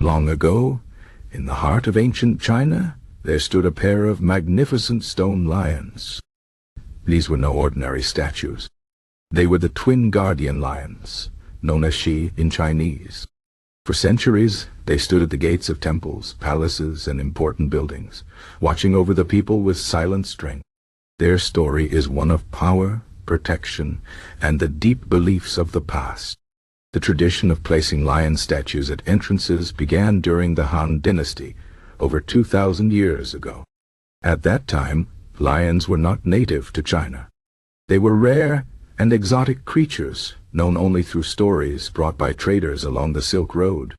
Long ago, in the heart of ancient China, there stood a pair of magnificent stone lions. These were no ordinary statues. They were the twin guardian lions, known as Shi in Chinese. For centuries, they stood at the gates of temples, palaces, and important buildings, watching over the people with silent strength. Their story is one of power, protection, and the deep beliefs of the past. The tradition of placing lion statues at entrances began during the Han Dynasty, over 2,000 years ago. At that time, lions were not native to China. They were rare and exotic creatures, known only through stories brought by traders along the Silk Road.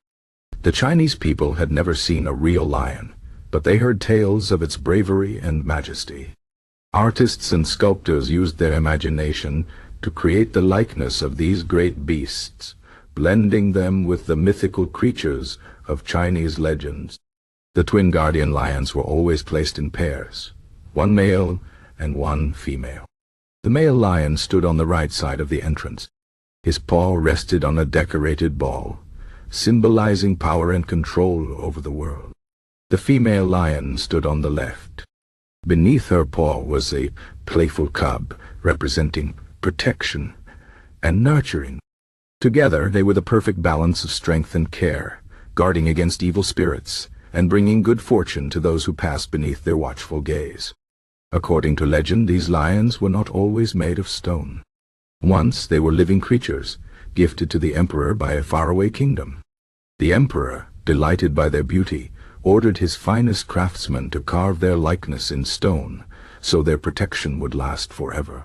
The Chinese people had never seen a real lion, but they heard tales of its bravery and majesty. Artists and sculptors used their imagination to create the likeness of these great beasts, blending them with the mythical creatures of Chinese legends. The twin guardian lions were always placed in pairs, one male and one female. The male lion stood on the right side of the entrance. His paw rested on a decorated ball, symbolizing power and control over the world. The female lion stood on the left. Beneath her paw was a playful cub, representing protection and nurturing. Together, they were the perfect balance of strength and care, guarding against evil spirits and bringing good fortune to those who passed beneath their watchful gaze. According to legend, these lions were not always made of stone. Once they were living creatures, gifted to the emperor by a faraway kingdom. The emperor, delighted by their beauty, ordered his finest craftsmen to carve their likeness in stone, so their protection would last forever.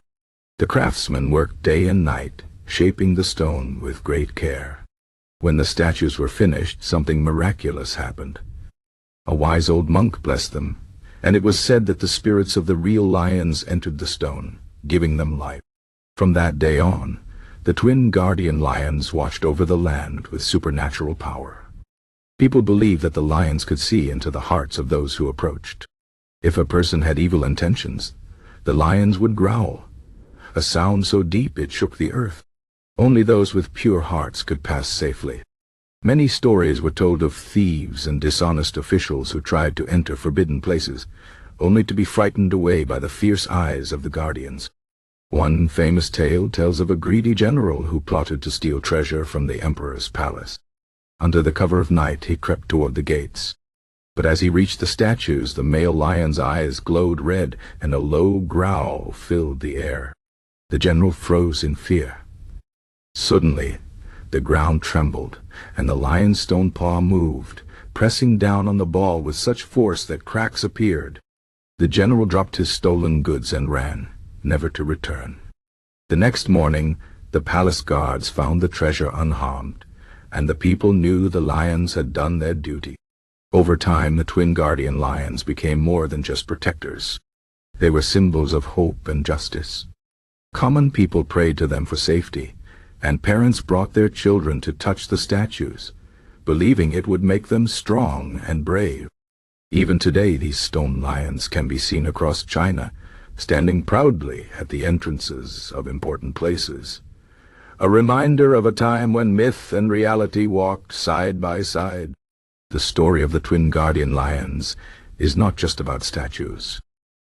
The craftsmen worked day and night, shaping the stone with great care. When the statues were finished, something miraculous happened. A wise old monk blessed them, and it was said that the spirits of the real lions entered the stone, giving them life. From that day on, the twin guardian lions watched over the land with supernatural power. People believed that the lions could see into the hearts of those who approached. If a person had evil intentions, the lions would growl, a sound so deep it shook the earth. Only those with pure hearts could pass safely. Many stories were told of thieves and dishonest officials who tried to enter forbidden places, only to be frightened away by the fierce eyes of the guardians. One famous tale tells of a greedy general who plotted to steal treasure from the emperor's palace. Under the cover of night, he crept toward the gates. But as he reached the statues, the male lion's eyes glowed red, and a low growl filled the air. The general froze in fear. Suddenly, the ground trembled, and the lion's stone paw moved, pressing down on the ball with such force that cracks appeared. The general dropped his stolen goods and ran, never to return. The next morning, the palace guards found the treasure unharmed, and the people knew the lions had done their duty. Over time, the twin guardian lions became more than just protectors. They were symbols of hope and justice. Common people prayed to them for safety, and parents brought their children to touch the statues, believing it would make them strong and brave. Even today, these stone lions can be seen across China, standing proudly at the entrances of important places. A reminder of a time when myth and reality walked side by side. The story of the twin guardian lions is not just about statues.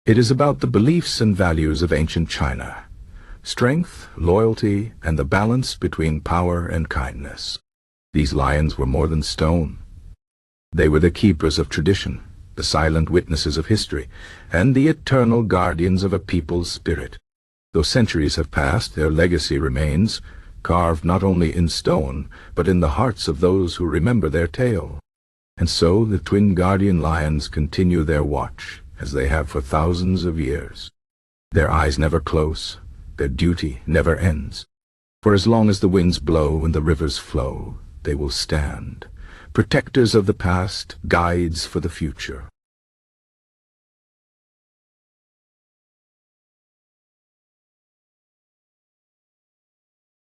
It is about the beliefs and values of ancient China. Strength, loyalty, and the balance between power and kindness. These lions were more than stone. They were the keepers of tradition, the silent witnesses of history, and the eternal guardians of a people's spirit. Though centuries have passed, their legacy remains, carved not only in stone, but in the hearts of those who remember their tale. And so the twin guardian lions continue their watch, as they have for thousands of years. Their eyes never close. Their duty never ends. For as long as the winds blow and the rivers flow, they will stand, protectors of the past, guides for the future.